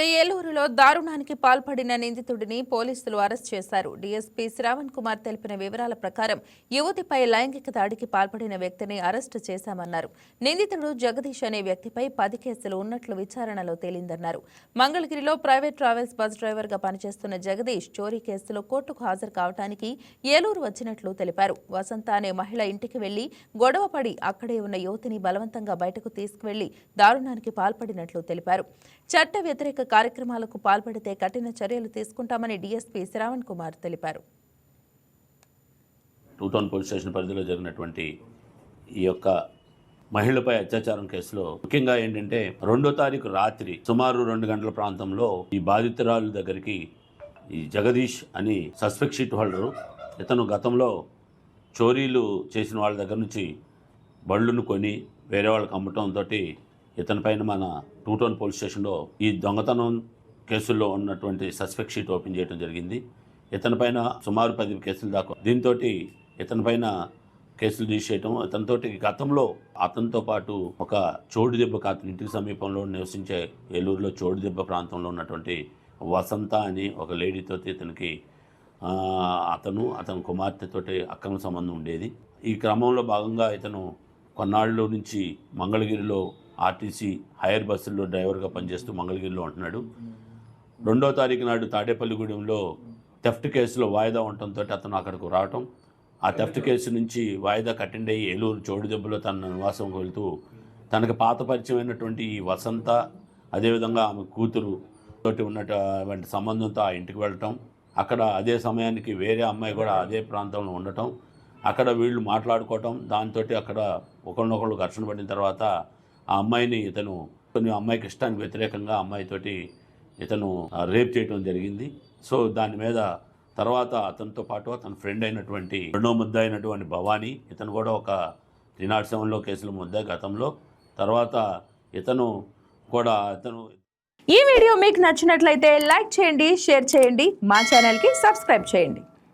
ఏలూరులో దారుణానికి పాల్పడిన నిందితుడిని పోలీసులు అరెస్ట్ చేశారు. డీఎస్పీ శ్రావణ్ కుమార్ తెలిపిన వివరాల ప్రకారం యువతిపై లైంగిక దాడికి పాల్పడిన వ్యక్తిని అరెస్టు చేశామన్నారు. నిందితుడు జగదీష్ అనే వ్యక్తిపై 10 కేసులు ఉన్నట్లు విచారణలో తేలిందన్నారు. మంగళగిరిలో ప్రైవేట్ ట్రావెల్స్ బస్ డ్రైవర్ గా పనిచేస్తున్న జగదీష్ చోరీ కేసులో కోర్టుకు హాజరు కావడానికి ఏలూరు వచ్చినట్లు తెలిపారు. వసంత అనే మహిళ ఇంటికి వెళ్లి గొడవపడి అక్కడే ఉన్న యువతిని బలవంతంగా బయటకు తీసుకువెళ్లి దారుణానికి పాల్పడినట్లు తెలిపారు. చట్ట వ్యతిరేక కార్యక్రమాలకు పాల్పడితే కఠిన చర్యలు తీసుకుంటామని డీఎస్పీ శ్రావణ్ కుమార్ తెలిపారు. టూ టౌన్ పోలీస్ స్టేషన్ పరిధిలో జరిగినటువంటి ఈ యొక్క మహిళపై అత్యాచారం కేసులో ముఖ్యంగా ఏంటంటే 2వ తారీఖు రాత్రి సుమారు 2 గంటల ప్రాంతంలో ఈ బాధితురాలు దగ్గరికి ఈ జగదీష్ అని సస్పెక్ట్ షీట్ హోల్డరు, ఇతను గతంలో చోరీలు చేసిన వాళ్ళ దగ్గర నుంచి బళ్ళును కొని వేరే వాళ్ళకి అమ్మటంతో ఇతని పైన మన టూ టౌన్ పోలీస్ స్టేషన్లో ఈ దొంగతనం కేసుల్లో ఉన్నటువంటి సస్పెక్ట్ షీట్ ఓపెన్ చేయడం జరిగింది. ఇతని పైన సుమారు 10 కేసులు దాకా, దీంతో ఇతని పైన కేసులు రిజిస్టర్ చేయటం, ఇతనితోటి గతంలో అతనితో పాటు ఒక చోడుదెబ్బ అతని ఇంటికి సమీపంలో నివసించే ఏలూరులో చోడుదెబ్బ ప్రాంతంలో ఉన్నటువంటి వసంత అని ఒక లేడీతో ఇతనికి అతని కుమార్తెతోటి అక్రమ సంబంధం ఉండేది. ఈ క్రమంలో భాగంగా ఇతను కొన్నాళ్ళు నుంచి మంగళగిరిలో ఆర్టీసీ హైర్ బస్సుల్లో డ్రైవర్గా పనిచేస్తూ మంగళగిరిలో ఉంటున్నాడు. 2వ తారీఖు నాడు తాడేపల్లిగూడెంలో థెఫ్ట్ కేసులో వాయిదా ఉండటంతో అతను అక్కడికి రావటం, ఆ థెఫ్ట్ కేసు నుంచి వాయిదా అటెండ్ అయ్యి ఏలూరు చోడుదెబ్బలో తన నివాసంకి వెళ్తూ తనకు పాత పరిచయమైనటువంటి ఈ వసంత, అదేవిధంగా ఆమె కూతురు తోటి ఉన్నటువంటి సంబంధంతో ఆ ఇంటికి వెళ్ళటం, అక్కడ అదే సమయానికి వేరే అమ్మాయి కూడా అదే ప్రాంతంలో ఉండటం, అక్కడ వీళ్ళు మాట్లాడుకోవటం, దాంతో అక్కడ ఒకరినొకళ్ళు ఘర్షణ పడిన తర్వాత ఆ అమ్మాయిని ఇతను అమ్మాయికి ఇష్టానికి వ్యతిరేకంగా అమ్మాయితోటి ఇతను రేప్ చేయడం జరిగింది. సో దాని మీద తర్వాత అతనితో పాటు అతని ఫ్రెండ్ అయినటువంటి 2వ ముద్ద అయినటువంటి భవానీ, ఇతను కూడా ఒక 307లో కేసుల ముద్ద గతంలో. తర్వాత ఇతను ఈ వీడియో మీకు నచ్చినట్లయితే లైక్ చేయండి, షేర్ చేయండి, మా ఛానల్కి సబ్స్క్రైబ్ చేయండి.